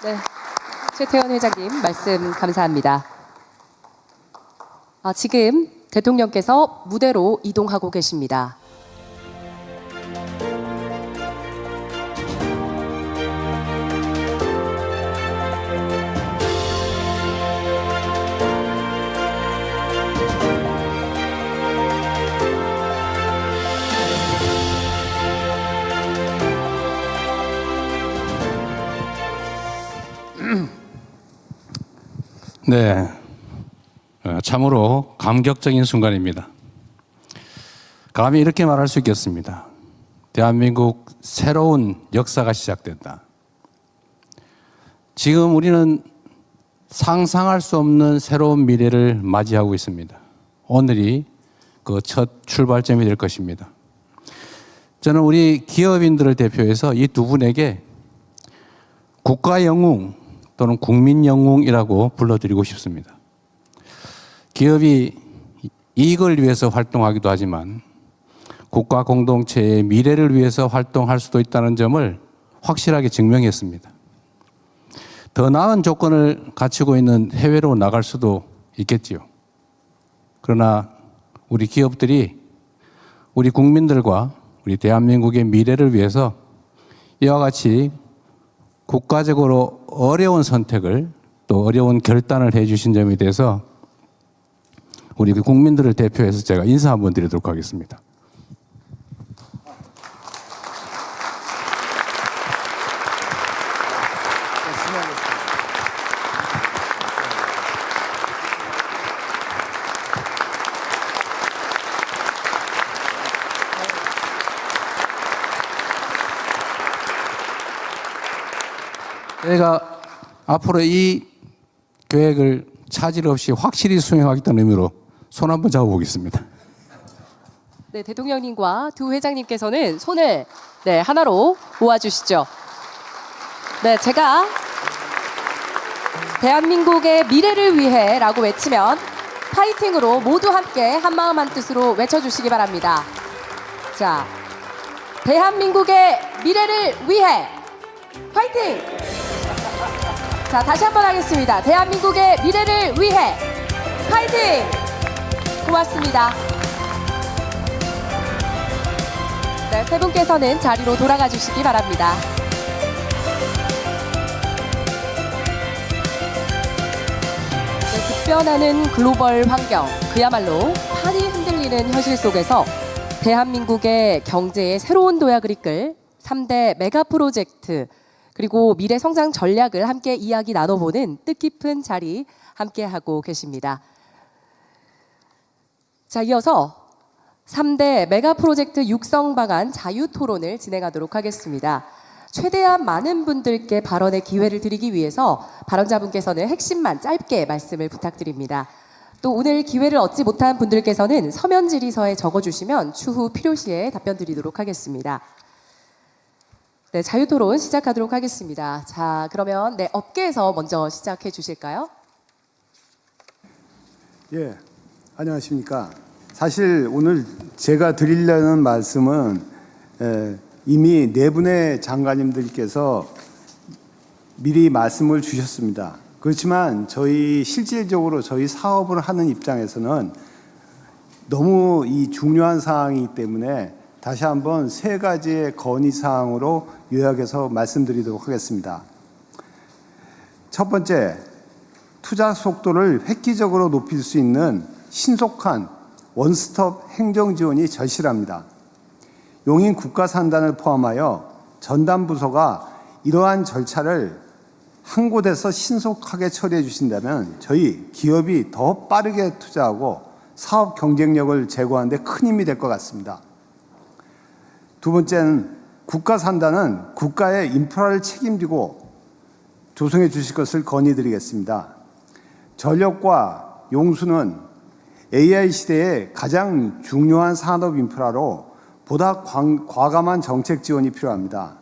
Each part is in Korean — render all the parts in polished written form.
네, 최태원 회장님 말씀 감사합니다. 지금 대통령께서 무대로 이동하고 계십니다. 네, 참으로 감격적인 순간입니다. 감히 이렇게 말할 수 있겠습니다. 대한민국 새로운 역사가 시작된다. 지금 우리는 상상할 수 없는 새로운 미래를 맞이하고 있습니다. 오늘이 그 첫 출발점이 될 것입니다. 저는 우리 기업인들을 대표해서 이 두 분에게 국가 영웅 또는 국민 영웅이라고 불러드리고 싶습니다. 기업이 이익을 위해서 활동하기도 하지만 국가 공동체의 미래를 위해서 활동할 수도 있다는 점을 확실하게 증명했습니다. 더 나은 조건을 갖추고 있는 해외로 나갈 수도 있겠지요. 그러나 우리 기업들이 우리 국민들과 우리 대한민국의 미래를 위해서 이와 같이 국가적으로 어려운 선택을 또 어려운 결단을 해 주신 점에 대해서 우리 국민들을 대표해서 제가 인사 한번 드리도록 하겠습니다. 제가 앞으로 이 계획을 차질 없이 확실히 수행하겠다는 의미로 손 한번 잡아보겠습니다. 네, 대통령님과 두 회장님께서는 손을 하나로 모아주시죠. 네, 제가 대한민국의 미래를 위해라고 외치면 파이팅으로 모두 함께 한마음 한뜻으로 외쳐주시기 바랍니다. 자, 대한민국의 미래를 위해 파이팅! 자, 다시 한번 하겠습니다. 대한민국의 미래를 위해 파이팅! 고맙습니다. 네, 세 분께서는 자리로 돌아가 주시기 바랍니다. 네, 급변하는 글로벌 환경, 그야말로 판이 흔들리는 현실 속에서 대한민국의 경제의 새로운 도약을 이끌 3대 메가 프로젝트 그리고 미래 성장 전략을 함께 이야기 나눠보는 뜻깊은 자리 함께하고 계십니다. 자, 이어서 3대 메가 프로젝트 육성 방안 자유 토론을 진행하도록 하겠습니다. 최대한 많은 분들께 발언의 기회를 드리기 위해서 발언자분께서는 핵심만 짧게 말씀을 부탁드립니다. 또 오늘 기회를 얻지 못한 분들께서는 서면 질의서에 적어주시면 추후 필요시에 답변 드리도록 하겠습니다. 네, 자유토론 시작하도록 하겠습니다. 자, 그러면 업계에서 먼저 시작해 주실까요? 예, 안녕하십니까. 사실 오늘 제가 드리려는 말씀은 이미 네 분의 장관님들께서 미리 말씀을 주셨습니다. 그렇지만 실질적으로 저희 사업을 하는 입장에서는 너무 이 중요한 사항이기 때문에 다시 한번 세 가지의 건의사항으로 요약해서 말씀드리도록 하겠습니다. 첫 번째, 투자 속도를 획기적으로 높일 수 있는 신속한 원스톱 행정 지원이 절실합니다. 용인 국가산단을 포함하여 전담 부서가 이러한 절차를 한 곳에서 신속하게 처리해 주신다면 저희 기업이 더 빠르게 투자하고 사업 경쟁력을 제고하는 데 큰 힘이 될 것 같습니다. 두 번째는 국가산단은 국가의 인프라를 책임지고 조성해 주실 것을 건의드리겠습니다. 전력과 용수는 AI 시대의 가장 중요한 산업 인프라로 보다 과감한 정책 지원이 필요합니다.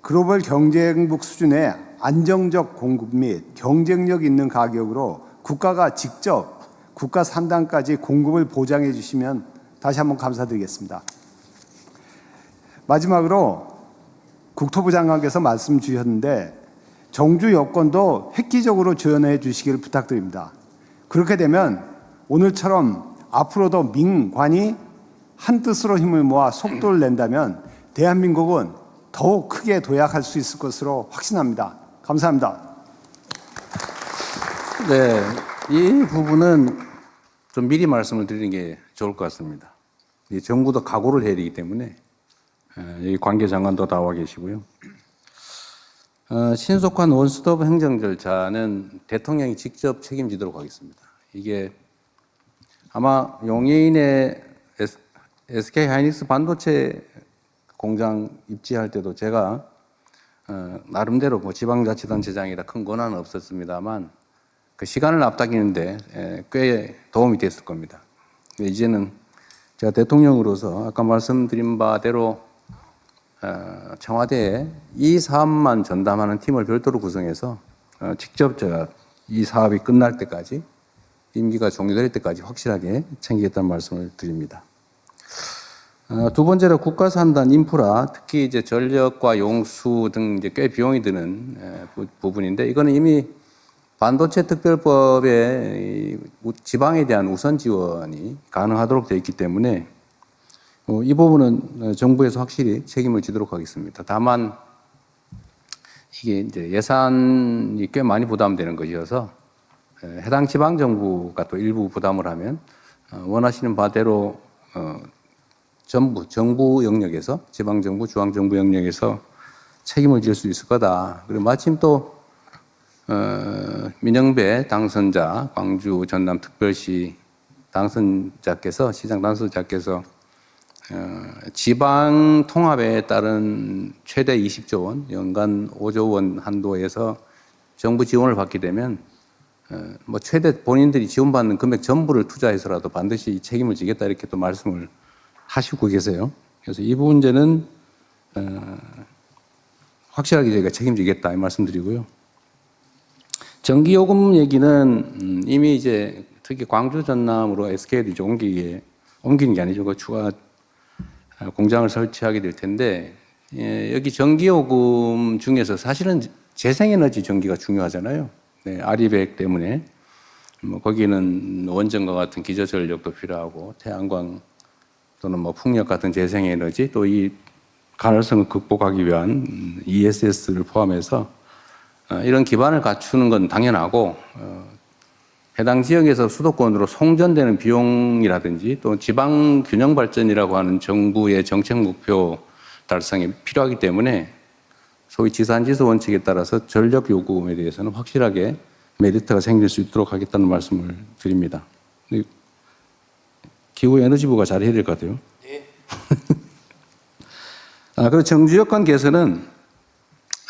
글로벌 경쟁국 수준의 안정적 공급 및 경쟁력 있는 가격으로 국가가 직접 국가산단까지 공급을 보장해 주시면 다시 한번 감사드리겠습니다. 마지막으로 국토부 장관께서 말씀 주셨는데 정주 여건도 획기적으로 지원해 주시기를 부탁드립니다. 그렇게 되면 오늘처럼 앞으로도 민관이 한뜻으로 힘을 모아 속도를 낸다면 대한민국은 더욱 크게 도약할 수 있을 것으로 확신합니다. 감사합니다. 네, 이 부분은 좀 미리 말씀을 드리는 게 좋을 것 같습니다. 이 정부도 각오를 해야 되기 때문에 여기 관계장관도 나와 계시고요. 신속한 원스톱 행정 절차는 대통령이 직접 책임지도록 하겠습니다. 이게 아마 용해인의 SK 하이닉스 반도체 공장 입지할 때도 제가 나름대로 뭐 지방자치단체장이라 큰 권한은 없었습니다만 그 시간을 앞당기는데 꽤 도움이 됐을 겁니다. 이제는 제가 대통령으로서 아까 말씀드린 바대로 청와대에 이 사업만 전담하는 팀을 별도로 구성해서 직접 제가 이 사업이 끝날 때까지 임기가 종료될 때까지 확실하게 챙기겠다는 말씀을 드립니다. 두 번째로 국가산단 인프라, 특히 이제 전력과 용수 등 이제 꽤 비용이 드는 부분인데 이거는 이미 반도체 특별법에 지방에 대한 우선 지원이 가능하도록 되어 있기 때문에 이 부분은 정부에서 확실히 책임을 지도록 하겠습니다. 다만 이게 이제 예산이 꽤 많이 부담되는 것이어서 해당 지방 정부가 또 일부 부담을 하면 원하시는 바대로 정부 영역에서 지방 정부, 중앙 정부 영역에서 책임을 질 수 있을 거다. 그리고 마침 또 민영배 당선자, 광주 전남 특별시 당선자께서 시장 당선자께서 지방 통합에 따른 최대 20조 원, 연간 5조 원 한도에서 정부 지원을 받게 되면 뭐 최대 본인들이 지원받는 금액 전부를 투자해서라도 반드시 책임을 지겠다 이렇게 또 말씀을 하시고 계세요. 그래서 이 문제는 확실하게 저희가 책임지겠다 이 말씀드리고요. 전기요금 얘기는 이미 이제 특히 광주 전남으로 SK도 이제 옮기는 게 아니죠. 그 추가 공장을 설치하게 될 텐데 여기 전기요금 중에서 사실은 재생에너지 전기가 중요하잖아요. 네, 아리백 때문에 뭐 거기는 원전과 같은 기저전력도 필요하고 태양광 또는 뭐 풍력 같은 재생에너지 또 이 가능성을 극복하기 위한 ESS를 포함해서 이런 기반을 갖추는 건 당연하고 해당 지역에서 수도권으로 송전되는 비용이라든지 또 지방 균형 발전이라고 하는 정부의 정책 목표 달성이 필요하기 때문에 소위 지산지수 원칙에 따라서 전력 요금에 대해서는 확실하게 메리트가 생길 수 있도록 하겠다는 말씀을 드립니다. 기후에너지부가 잘해야 될 것 같아요. 네. 그리고 정주 여건 개선은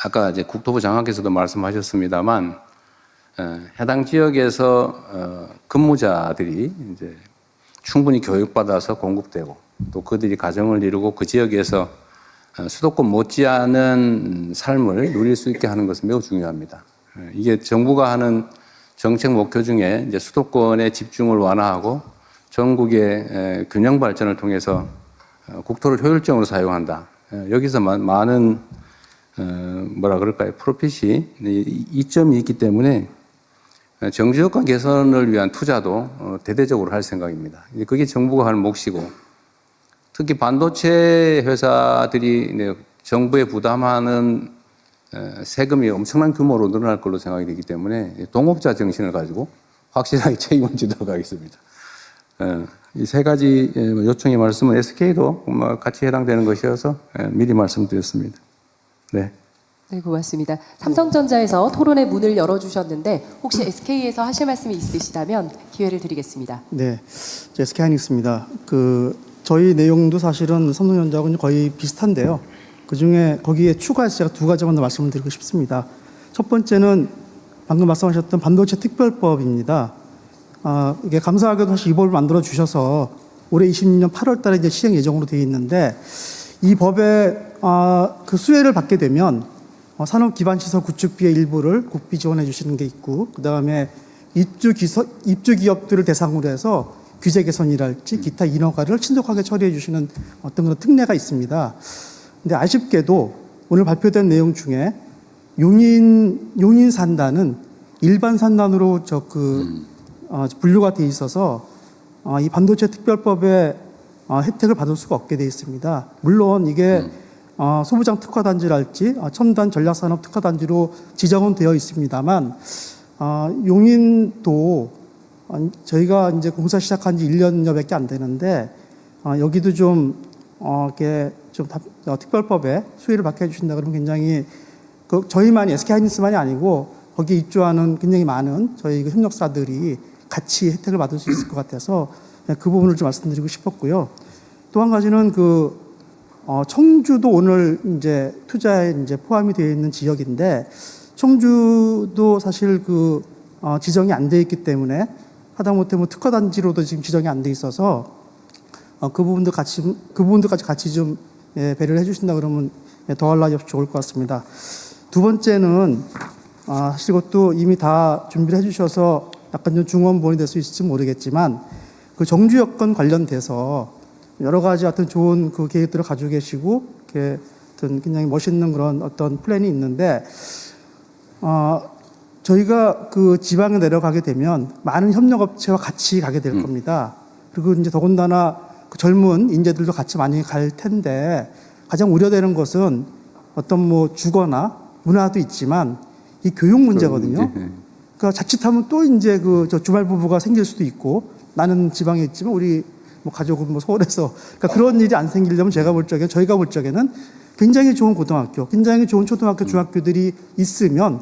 아까 이제 국토부 장관께서도 말씀하셨습니다만 해당 지역에서 근무자들이 이제 충분히 교육받아서 공급되고 또 그들이 가정을 이루고 그 지역에서 수도권 못지않은 삶을 누릴 수 있게 하는 것은 매우 중요합니다. 이게 정부가 하는 정책 목표 중에 이제 수도권의 집중을 완화하고 전국의 균형 발전을 통해서 국토를 효율적으로 사용한다. 여기서 많은 뭐라 그럴까요? 프로핏이 이점이 있기 때문에 정주 여건 개선을 위한 투자도 대대적으로 할 생각입니다. 그게 정부가 하는 몫이고 특히 반도체 회사들이 정부에 부담하는 세금이 엄청난 규모로 늘어날 걸로 생각이 되기 때문에 동업자 정신을 가지고 확실하게 책임을 지도록 하겠습니다. 이 세 가지 요청의 말씀은 SK도 같이 해당되는 것이어서 미리 말씀드렸습니다. 네. 네, 고맙습니다. 삼성전자에서 토론의 문을 열어주셨는데 혹시 SK에서 하실 말씀이 있으시다면 기회를 드리겠습니다. 네, SK하이닉스입니다. 저희 내용도 사실은 삼성전자하고 거의 비슷한데요. 그중에 거기에 추가해서 제가 두 가지만 더 말씀을 드리고 싶습니다. 첫 번째는 방금 말씀하셨던 반도체 특별법입니다. 이게 감사하게도 사실 이 법을 만들어 주셔서 올해 26년 8월 달에 이제 시행 예정으로 되어 있는데 이 법에 그 수혜를 받게 되면 산업 기반 시설 구축비의 일부를 국비 지원해 주시는 게 있고 그다음에 입주 기업들을 대상으로 해서 규제 개선이랄지 기타 인허가를 신속하게 처리해 주시는 어떤 그런 특례가 있습니다. 근데 아쉽게도 오늘 발표된 내용 중에 용인 산단은 일반 산단으로 분류가 돼 있어서 이 반도체 특별법에 혜택을 받을 수가 없게 돼 있습니다. 물론 이게 소부장 특화단지랄지 첨단 전략산업 특화단지로 지정은 되어 있습니다만 용인도 저희가 이제 공사 시작한 지 1년여밖에 안 되는데 여기도 이렇게 특별법에 수혜를 받게 해주신다 그러면 굉장히 저희만이 SK하이닉스만이 아니고 거기에 입주하는 굉장히 많은 저희 협력사들이 같이 혜택을 받을 수 있을 것 같아서 그 부분을 좀 말씀드리고 싶었고요. 또 한 가지는 청주도 오늘 이제 투자에 이제 포함이 되어 있는 지역인데 청주도 사실 지정이 안 돼 있기 때문에 하다못해 특화단지로도 지금 지정이 안 돼 있어서 그 부분들까지 같이 좀 배려를 해주신다 그러면 더할 나위 없이 좋을 것 같습니다. 두 번째는 사실 그것도 이미 다 준비를 해주셔서 약간 좀 중원본이 될 수 있을지 모르겠지만 정주 여건 관련돼서 여러 가지 어떤 좋은 계획들을 가지고 계시고 어떤 굉장히 멋있는 그런 어떤 플랜이 있는데 저희가 지방에 내려가게 되면 많은 협력업체와 같이 가게 될 겁니다. 그리고 이제 더군다나 젊은 인재들도 같이 많이 갈 텐데 가장 우려되는 것은 어떤 주거나 문화도 있지만 이 교육 문제거든요. 그러니까 자칫하면 또 이제 주말 부부가 생길 수도 있고 나는 지방에 있지만 우리 가족은 서울에서 그러니까 그런 일이 안 생기려면 저희가 볼 적에는 굉장히 좋은 고등학교, 굉장히 좋은 초등학교, 중학교들이 있으면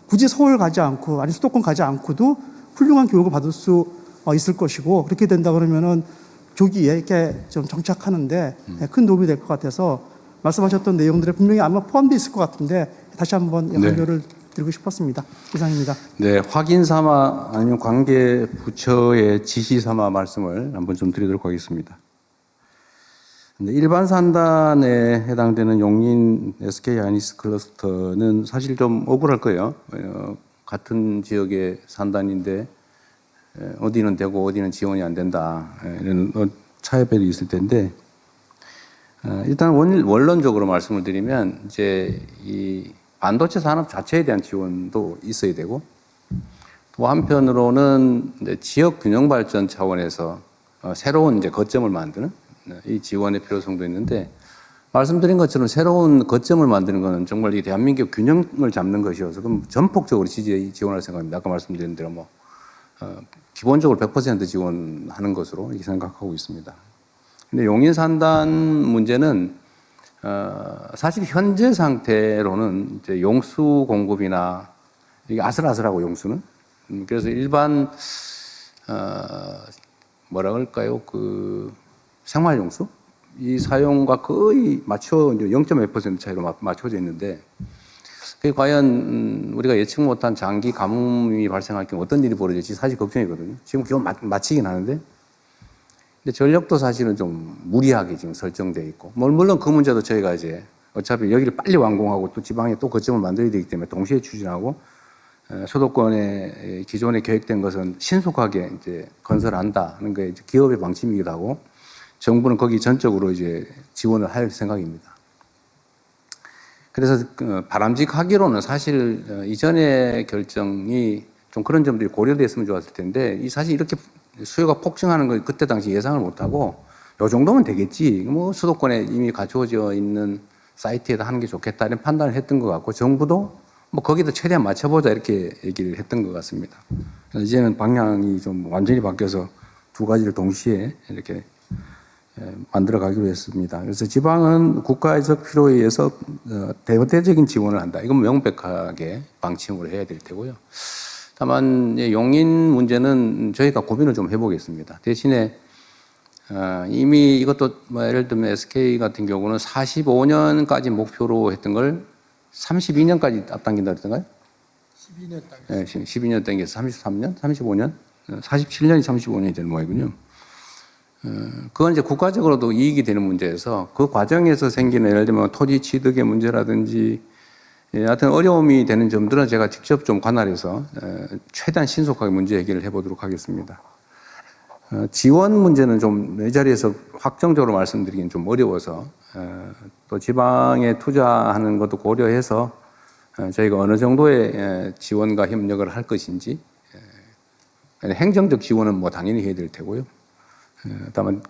굳이 서울 가지 않고 아니 수도권 가지 않고도 훌륭한 교육을 받을 수 있을 것이고 그렇게 된다 그러면은 조기에 이렇게 좀 정착하는데 큰 도움이 될 것 같아서 말씀하셨던 내용들에 분명히 아마 포함되어 있을 것 같은데 다시 한번 강조를 드리고 싶었습니다. 이상입니다. 네, 확인 삼아 아니면 관계 부처의 지시 삼아 말씀을 한번 좀 드리도록 하겠습니다. 일반 산단에 해당되는 용인 SK하이닉스 클러스터는 사실 좀 억울할 거예요. 같은 지역의 산단인데 어디는 되고 어디는 지원이 안 된다 이런 차이별이 있을 텐데 일단 원론적으로 말씀을 드리면 이제 이 반도체 산업 자체에 대한 지원도 있어야 되고 또 한편으로는 이제 지역 균형 발전 차원에서 새로운 이제 거점을 만드는 이 지원의 필요성도 있는데 말씀드린 것처럼 새로운 거점을 만드는 것은 정말 이 대한민국 균형을 잡는 것이어서 그럼 전폭적으로 지원할 생각입니다. 아까 말씀드린 대로 기본적으로 100% 지원하는 것으로 이렇게 생각하고 있습니다. 근데 용인 산단 문제는 사실 현재 상태로는 이제 용수 공급이나 이게 아슬아슬하고 용수는 그래서 일반 뭐라 그럴까요? 생활 용수 이 사용과 거의 맞춰 이제 0.몇% 차이로 맞춰져 있는데 그게 과연 우리가 예측 못한 장기 가뭄이 발생할 경우 어떤 일이 벌어질지 사실 걱정이거든요. 지금 기온 맞추긴 하는데. 근데 전력도 사실은 좀 무리하게 지금 설정되어 있고, 물론 그 문제도 저희가 이제 어차피 여기를 빨리 완공하고 또 지방에 또 거점을 만들어야 되기 때문에 동시에 추진하고, 수도권에 기존에 계획된 것은 신속하게 이제 건설한다는 게 기업의 방침이기도 하고, 정부는 거기 전적으로 이제 지원을 할 생각입니다. 그래서 바람직하기로는 사실 이전의 결정이 좀 그런 점들이 고려됐으면 좋았을 텐데, 사실 이렇게 수요가 폭증하는 걸 그때 당시 예상을 못하고 요 정도면 되겠지. 수도권에 이미 갖추어져 있는 사이트에다 하는 게 좋겠다 이런 판단을 했던 것 같고 정부도 거기다 최대한 맞춰보자 이렇게 얘기를 했던 것 같습니다. 이제는 방향이 좀 완전히 바뀌어서 두 가지를 동시에 이렇게 만들어 가기로 했습니다. 그래서 지방은 국가적 필요에 의해서 대대적인 지원을 한다. 이건 명백하게 방침으로 해야 될 테고요. 다만 용인 문제는 저희가 고민을 좀 해보겠습니다. 대신에 이미 이것도 예를 들면 SK 같은 경우는 45년까지 목표로 했던 걸 32년까지 앞당긴다 그랬던가요? 12년 당겼어요. 네, 12년 당겨서 33년, 35년, 47년이 35년이 되는 모양이군요. 그건 이제 국가적으로도 이익이 되는 문제여서 그 과정에서 생기는 예를 들면 토지 취득의 문제라든지 하여튼 어려움이 되는 점들은 제가 직접 좀 관할해서 최대한 신속하게 문제 해결을 해보도록 하겠습니다. 지원 문제는 좀 이 자리에서 확정적으로 말씀드리기는 좀 어려워서 또 지방에 투자하는 것도 고려해서 저희가 어느 정도의 지원과 협력을 할 것인지, 행정적 지원은 뭐 당연히 해야 될 테고요. 다만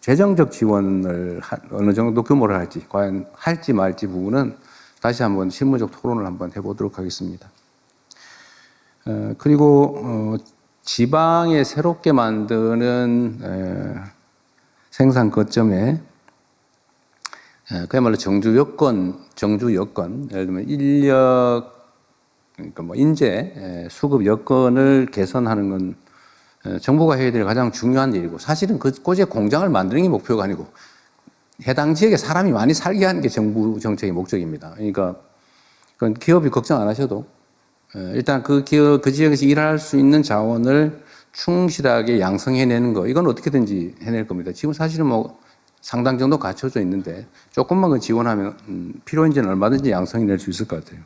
재정적 지원을 어느 정도 규모를 할지, 과연 할지 말지 부분은 다시 한번 실무적 토론을 한번 해보도록 하겠습니다. 그리고 지방에 새롭게 만드는 생산 거점에 그야말로 정주 여건, 예를 들면 인력, 그러니까 뭐 인재, 수급 여건을 개선하는 건 정부가 해야 될 가장 중요한 일이고, 사실은 그곳에 공장을 만드는 게 목표가 아니고 해당 지역에 사람이 많이 살게 하는 게 정부 정책의 목적입니다. 그러니까 그건 기업이 걱정 안 하셔도 일단 그 지역에서 일할 수 있는 자원을 충실하게 양성해내는 거, 이건 어떻게든지 해낼 겁니다. 지금 사실은 뭐 상당 정도 갖춰져 있는데 조금만 그 지원하면 필요인지는 얼마든지 양성해낼 수 있을 것 같아요.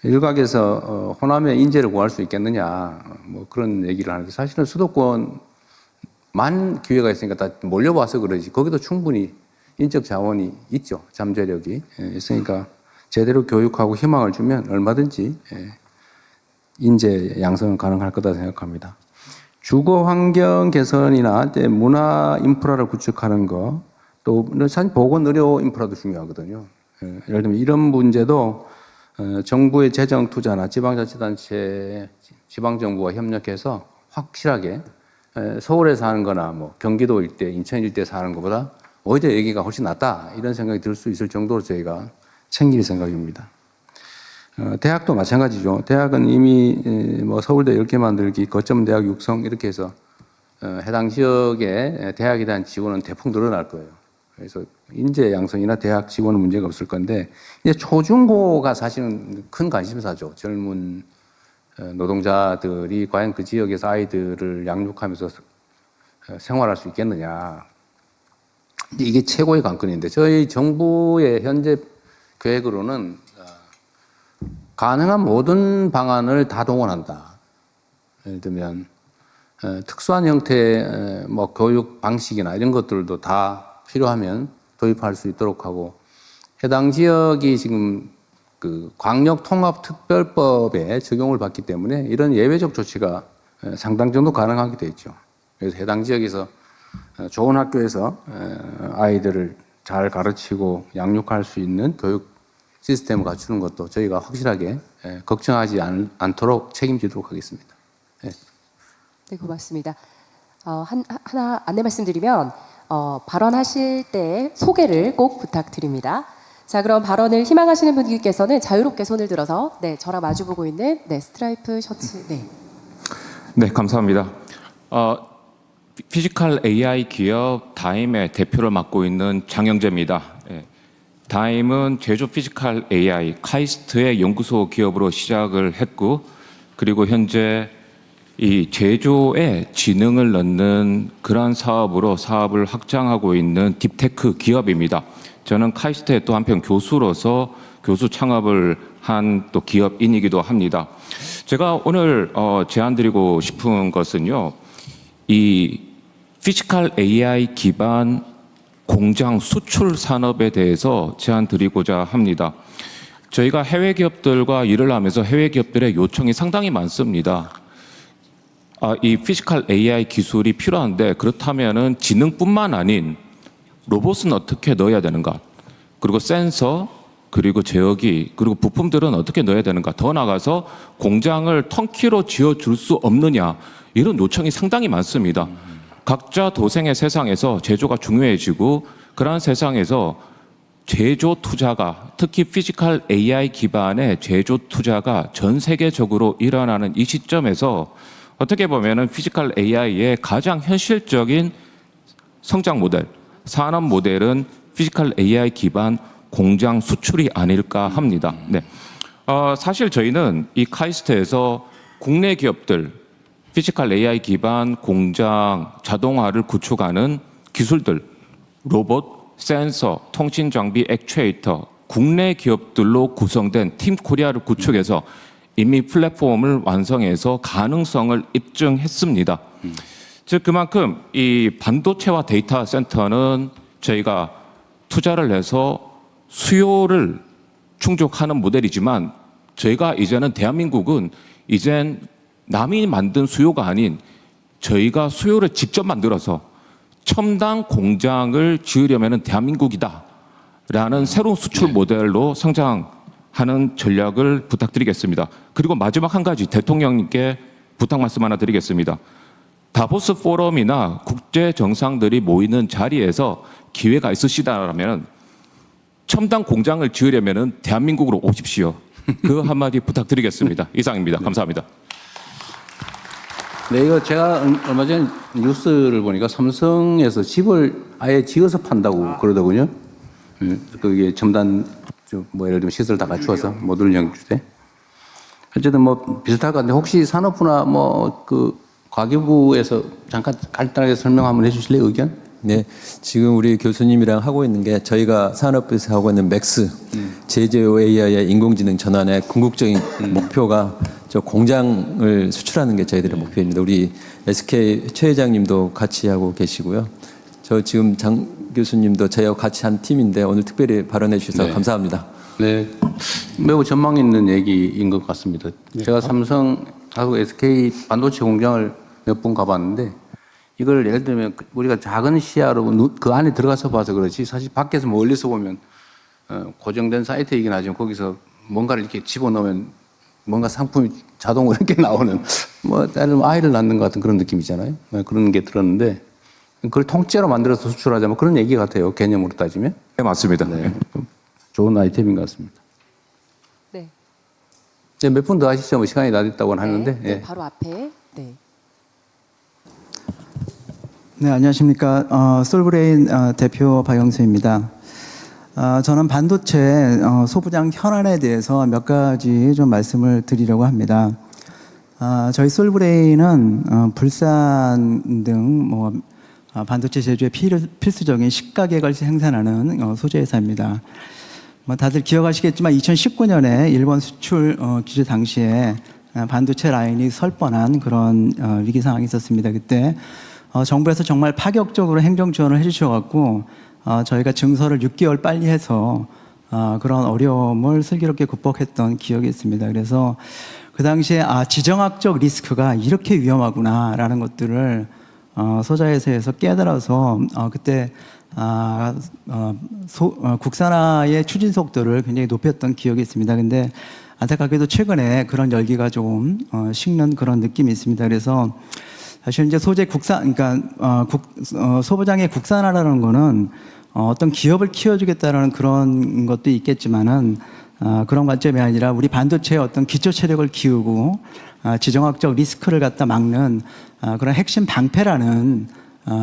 일각에서 호남에 인재를 구할 수 있겠느냐, 뭐 그런 얘기를 하는데, 사실은 수도권만 기회가 있으니까 다 몰려와서 그러지, 거기도 충분히 인적 자원이 있죠. 잠재력이 있으니까 제대로 교육하고 희망을 주면 얼마든지 인재 양성은 가능할 거다 생각합니다. 주거 환경 개선이나 문화 인프라를 구축하는 거, 또 사실 보건 의료 인프라도 중요하거든요. 예를 들면 이런 문제도 정부의 재정 투자나 지방자치단체, 지방정부와 협력해서 확실하게 서울에서 하는 거나 뭐 경기도 일대, 인천 일대 사는 것보다 오히려 여기가 훨씬 낫다, 이런 생각이 들 수 있을 정도로 저희가 챙길 생각입니다. 대학도 마찬가지죠. 대학은 이미 뭐 서울대 10개 만들기, 거점 대학 육성 이렇게 해서 해당 지역에 대학에 대한 지원은 대폭 늘어날 거예요. 그래서 인재 양성이나 대학 지원은 문제가 없을 건데, 이제 초중고가 사실은 큰 관심사죠. 젊은 노동자들이 과연 그 지역에서 아이들을 양육하면서 생활할 수 있겠느냐. 이게 최고의 관건인데, 저희 정부의 현재 계획으로는 가능한 모든 방안을 다 동원한다. 예를 들면 특수한 형태의 뭐 교육 방식이나 이런 것들도 다 필요하면 도입할 수 있도록 하고, 해당 지역이 지금 그 광역통합특별법에 적용을 받기 때문에 이런 예외적 조치가 상당 정도 가능하게 돼 있죠. 그래서 해당 지역에서 좋은 학교에서 아이들을 잘 가르치고 양육할 수 있는 교육 시스템을 갖추는 것도 저희가 확실하게 걱정하지 않도록 책임지도록 하겠습니다. 네, 고맙습니다. 하나 안내 말씀드리면 발언하실 때 소개를 꼭 부탁드립니다. 자, 그럼 발언을 희망하시는 분들께서는 자유롭게 손을 들어서, 네, 저랑 마주보고 있는, 네, 스트라이프 셔츠, 네. 네, 감사합니다. 피지컬 AI 기업 다임의 대표를 맡고 있는 장영재입니다. 다임은 제조 피지컬 AI 카이스트의 연구소 기업으로 시작을 했고, 그리고 현재 이 제조에 지능을 넣는 그러한 사업으로 사업을 확장하고 있는 딥테크 기업입니다. 저는 카이스트의 또 한편 교수로서 교수 창업을 한 또 기업인이기도 합니다. 제가 오늘 제안드리고 싶은 것은요, 이 피지컬 AI 기반 공장 수출 산업에 대해서 제안드리고자 합니다. 저희가 해외 기업들과 일을 하면서 해외 기업들의 요청이 상당히 많습니다. 이 피지컬 AI 기술이 필요한데, 그렇다면은 지능뿐만 아닌 로봇은 어떻게 넣어야 되는가? 그리고 센서, 그리고 제어기, 그리고 부품들은 어떻게 넣어야 되는가? 더 나아가서 공장을 턴키로 지어줄 수 없느냐? 이런 요청이 상당히 많습니다. 각자 도생의 세상에서 제조가 중요해지고, 그러한 세상에서 제조 투자가, 특히 피지컬 AI 기반의 제조 투자가 전 세계적으로 일어나는 이 시점에서 어떻게 보면은 피지컬 AI의 가장 현실적인 성장 모델, 산업 모델은 피지컬 AI 기반 공장 수출이 아닐까 합니다. 네. 사실 저희는 이 카이스트에서 국내 기업들 피지컬 AI 기반 공장 자동화를 구축하는 기술들, 로봇, 센서, 통신 장비, 액추에이터, 국내 기업들로 구성된 팀 코리아를 구축해서 이미 플랫폼을 완성해서 가능성을 입증했습니다. 즉 그만큼 이 반도체와 데이터 센터는 저희가 투자를 해서 수요를 충족하는 모델이지만 저희가 이제는 대한민국은 이젠 남이 만든 수요가 아닌 저희가 수요를 직접 만들어서 첨단 공장을 지으려면 대한민국이다라는 새로운 수출 모델로 성장하는 전략을 부탁드리겠습니다. 그리고 마지막 한 가지 대통령님께 부탁 말씀 하나 드리겠습니다. 다보스 포럼이나 국제 정상들이 모이는 자리에서 기회가 있으시다라면 첨단 공장을 지으려면 대한민국으로 오십시오. 그 한마디 부탁드리겠습니다. 이상입니다. 감사합니다. 네, 이거 제가 얼마 전에 뉴스를 보니까 삼성에서 집을 아예 지어서 판다고 그러더군요. 그게 첨단, 뭐 예를 들면 시설 다 갖추어서 모듈형 주택. 어쨌든 뭐 비슷할 것 같은데 혹시 산업부나 뭐 그 과기부에서 잠깐 간단하게 설명 한번 해주실래요, 의견? 네, 지금 우리 교수님이랑 하고 있는 게 저희가 산업부에서 하고 있는 맥스 제조 AI의 인공지능 전환의 궁극적인 목표가 저 공장을 수출하는 게 저희들의 목표입니다. 우리 SK 최 회장님도 같이 하고 계시고요. 저 지금 장 교수님도 저희하고 같이 한 팀인데 오늘 특별히 발언해 주셔서 네. 감사합니다. 네, 매우 전망 있는 얘기인 것 같습니다. 제가 삼성하고 SK 반도체 공장을 몇 번 가봤는데 이걸 예를 들면 우리가 작은 시야로 그 안에 들어가서 봐서 그렇지 사실 밖에서 멀리서 보면 고정된 사이트이긴 하지만 거기서 뭔가를 이렇게 집어넣으면 뭔가 상품이 자동으로 이렇게 나오는 뭐 아이를 낳는 것 같은 그런 느낌이잖아요. 그런 게 들었는데 그걸 통째로 만들어서 수출하자면 그런 얘기 같아요. 개념으로 따지면. 네, 맞습니다. 네. 좋은 아이템인 것 같습니다. 네. 네, 몇 분 더 하시죠. 뭐 시간이 다 됐다고 하는데. 네, 예. 바로 앞에. 네. 네, 안녕하십니까. 솔브레인 대표 박영수입니다. 저는 반도체 소부장 현안에 대해서 몇 가지 좀 말씀을 드리려고 합니다. 저희 솔브레인은 불산 등 뭐 반도체 제조에 필수적인 식가격을 생산하는 소재 회사입니다. 뭐 다들 기억하시겠지만 2019년에 일본 수출 규제 당시에 반도체 라인이 설 뻔한 그런 위기 상황이 있었습니다. 그때 정부에서 정말 파격적으로 행정 지원을 해주셔갖고 저희가 증설을 6개월 빨리 해서 그런 어려움을 슬기롭게 극복했던 기억이 있습니다. 그래서 그 당시에 지정학적 리스크가 이렇게 위험하구나라는 것들을 소자회사에서 깨달아서 그때 국산화의 추진 속도를 굉장히 높였던 기억이 있습니다. 근데 안타깝게도 최근에 그런 열기가 조금 식는 그런 느낌이 있습니다. 그래서 사실 이제 소재 국산, 그러니까 소부장의 국산화라는 거는 어떤 기업을 키워주겠다라는 그런 것도 있겠지만은 그런 관점이 아니라 우리 반도체의 어떤 기초 체력을 키우고 지정학적 리스크를 갖다 막는 그런 핵심 방패라는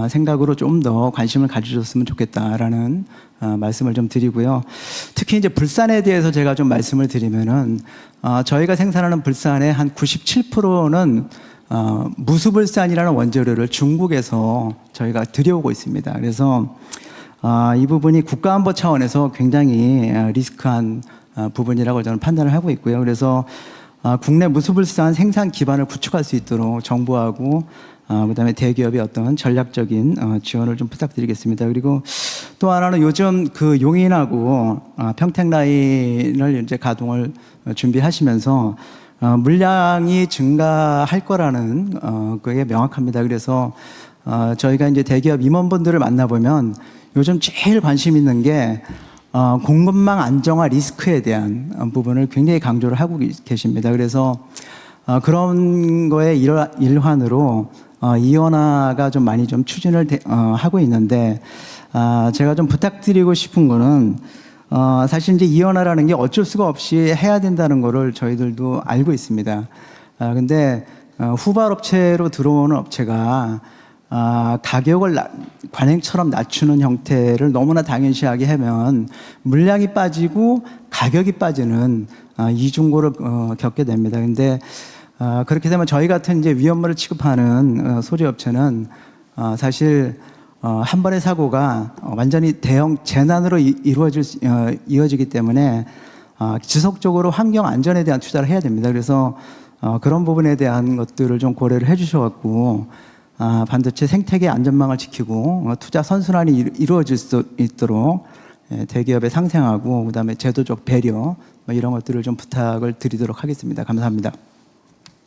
생각으로 좀 더 관심을 가져줬으면 좋겠다라는 말씀을 좀 드리고요. 특히 이제 불산에 대해서 제가 좀 말씀을 드리면은 저희가 생산하는 불산의 한 97%는 무수불산이라는 원재료를 중국에서 저희가 들여오고 있습니다. 그래서 이 부분이 국가안보 차원에서 굉장히 리스크한 부분이라고 저는 판단을 하고 있고요. 그래서 국내 무수불산 생산 기반을 구축할 수 있도록 정부하고 그다음에 대기업의 어떤 전략적인 지원을 좀 부탁드리겠습니다. 그리고 또 하나는 요즘 그 용인하고 평택 라인을 이제 가동을 준비하시면서 물량이 증가할 거라는 그게 명확합니다. 그래서 저희가 이제 대기업 임원분들을 만나보면 요즘 제일 관심 있는 게 공급망 안정화 리스크에 대한 부분을 굉장히 강조를 하고 계십니다. 그래서 그런 거에 일환으로 이원화가 좀 많이 좀 추진을 하고 있는데 제가 좀 부탁드리고 싶은 거는 사실 이제 이원화라는 게 어쩔 수가 없이 해야 된다는 거를 저희들도 알고 있습니다. 근데 후발업체로 들어오는 업체가 가격을 관행처럼 낮추는 형태를 너무나 당연시하게 하면 물량이 빠지고 가격이 빠지는 이중고를 겪게 됩니다. 근데 그렇게 되면 저희 같은 이제 위험물을 취급하는 소재업체는 사실 한 번의 사고가 완전히 대형 재난으로 이어지기 때문에 지속적으로 환경 안전에 대한 투자를 해야 됩니다. 그래서 그런 부분에 대한 것들을 좀 고려를 해주셔갖고 반도체 생태계 안전망을 지키고 투자 선순환이 이루어질 수 있도록 대기업의 상생하고 그다음에 제도적 배려 뭐 이런 것들을 좀 부탁을 드리도록 하겠습니다. 감사합니다.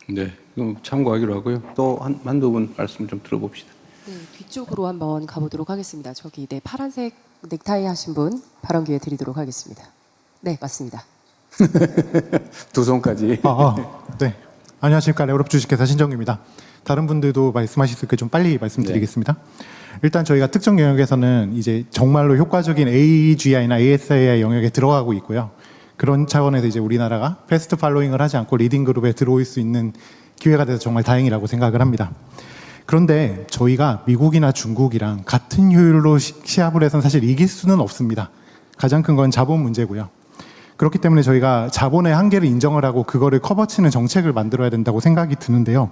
네, 그럼 참고하기로 하고요. 또 한두 분 말씀 좀 들어봅시다. 네, 뒤쪽으로 한번 가보도록 하겠습니다. 저기 네, 파란색 넥타이 하신 분 발언 기회 드리도록 하겠습니다. 네, 맞습니다. 두 손까지. 네. 안녕하십니까. 레오롭 주식회사 신정규입니다. 다른 분들도 말씀하실 수 있게 좀 빨리 말씀드리겠습니다. 일단 저희가 특정 영역에서는 이제 정말로 효과적인 AGI나 ASAI 영역에 들어가고 있고요. 그런 차원에서 이제 우리나라가 패스트 팔로잉을 하지 않고 리딩 그룹에 들어올 수 있는 기회가 돼서 정말 다행이라고 생각을 합니다. 그런데 저희가 미국이나 중국이랑 같은 효율로 시합을 해서는 사실 이길 수는 없습니다. 가장 큰 건 자본 문제고요. 그렇기 때문에 저희가 자본의 한계를 인정을 하고 그거를 커버치는 정책을 만들어야 된다고 생각이 드는데요.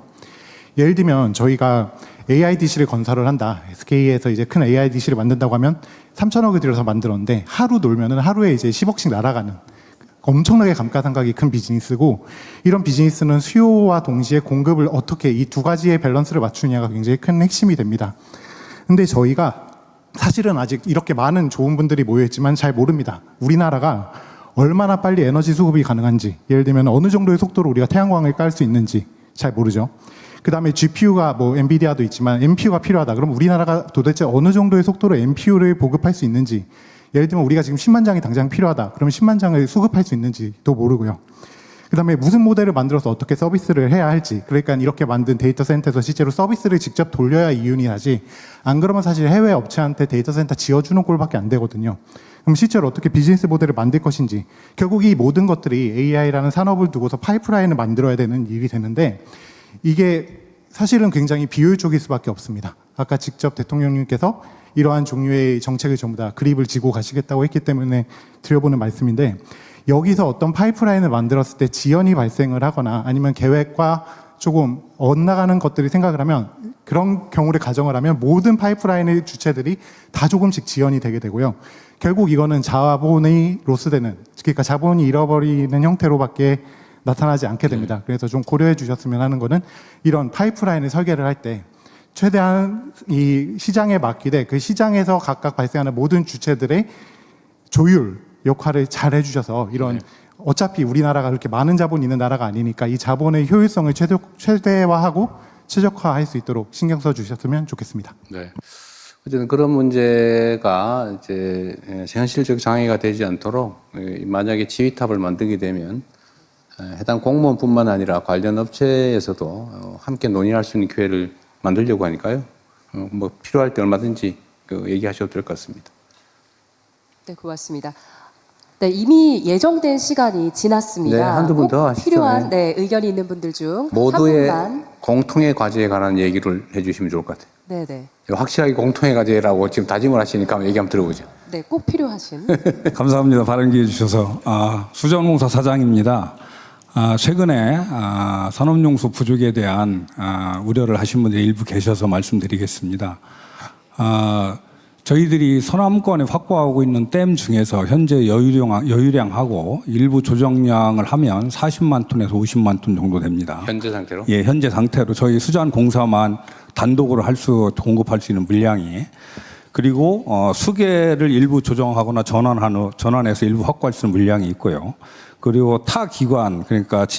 예를 들면 저희가 AIDC를 건설을 한다. SK에서 이제 큰 AIDC를 만든다고 하면 3천억을 들여서 만들었는데 하루 놀면은 하루에 이제 10억씩 날아가는 엄청나게 감가상각이 큰 비즈니스고, 이런 비즈니스는 수요와 동시에 공급을 어떻게 이 두 가지의 밸런스를 맞추느냐가 굉장히 큰 핵심이 됩니다. 근데 저희가 사실은 아직 이렇게 많은 좋은 분들이 모여있지만 잘 모릅니다. 우리나라가 얼마나 빨리 에너지 수급이 가능한지, 예를 들면 어느 정도의 속도로 우리가 태양광을 깔 수 있는지 잘 모르죠. 그 다음에 GPU가 뭐 엔비디아도 있지만 NPU가 필요하다. 그럼 우리나라가 도대체 어느 정도의 속도로 NPU를 보급할 수 있는지, 예를 들면 우리가 지금 10만 장이 당장 필요하다. 그러면 10만 장을 수급할 수 있는지도 모르고요. 그 다음에 무슨 모델을 만들어서 어떻게 서비스를 해야 할지, 그러니까 이렇게 만든 데이터 센터에서 실제로 서비스를 직접 돌려야 이윤이 나지, 안 그러면 사실 해외 업체한테 데이터 센터 지어주는 꼴밖에 안 되거든요. 그럼 실제로 어떻게 비즈니스 모델을 만들 것인지, 결국 이 모든 것들이 AI라는 산업을 두고서 파이프라인을 만들어야 되는 일이 되는데, 이게 사실은 굉장히 비효율적일 수밖에 없습니다. 아까 직접 대통령님께서 이러한 종류의 정책을 전부 다 그립을 지고 가시겠다고 했기 때문에 드려보는 말씀인데, 여기서 어떤 파이프라인을 만들었을 때 지연이 발생을 하거나 아니면 계획과 조금 엇나가는 것들을 생각을 하면, 그런 경우를 가정을 하면 모든 파이프라인의 주체들이 다 조금씩 지연이 되게 되고요. 결국 이거는 자본이 로스되는, 그러니까 자본이 잃어버리는 형태로밖에 나타나지 않게 됩니다. 그래서 좀 고려해 주셨으면 하는 거는, 이런 파이프라인을 설계를 할 때 최대한 이 시장에 맡기되 그 시장에서 각각 발생하는 모든 주체들의 조율 역할을 잘 해주셔서, 이런 어차피 우리나라가 그렇게 많은 자본이 있는 나라가 아니니까 이 자본의 효율성을 최대화하고 최적화할 수 있도록 신경 써 주셨으면 좋겠습니다. 네. 어쨌든 그런 문제가 이제 현실적 장애가 되지 않도록, 만약에 지휘탑을 만들게 되면 해당 공무원뿐만 아니라 관련 업체에서도 함께 논의할 수 있는 기회를 만들려고 하니까요. 뭐 필요할 때 얼마든지 얘기하셔도 될 것 같습니다. 네, 고맙습니다. 네, 이미 예정된 시간이 지났습니다. 네, 한두 분 더 꼭 하시죠. 필요한 의견이 있는 분들 중 모두의 한 분만. 공통의 과제에 관한 얘기를 해주시면 좋을 것 같아요. 네, 네. 확실하게 공통의 과제라고 지금 다짐을 하시니까 한번 얘기 한번 들어보죠. 네, 꼭 필요하신. 감사합니다. 발언 기회 주셔서. 수자원공사 사장입니다. 최근에 산업용수 부족에 대한 우려를 하신 분들이 일부 계셔서 말씀드리겠습니다. 저희들이 서남권에 확보하고 있는 댐 중에서 현재 여유량하고 일부 조정량을 하면 40만 톤에서 50만 톤 정도 됩니다. 현재 상태로? 예, 현재 상태로 저희 수자원공사만 단독으로 공급할 수 있는 물량이. 그리고 수계를 일부 조정하거나 전환해서 일부 확보할 수 있는 물량이 있고요. 그리고 타 기관, 그러니까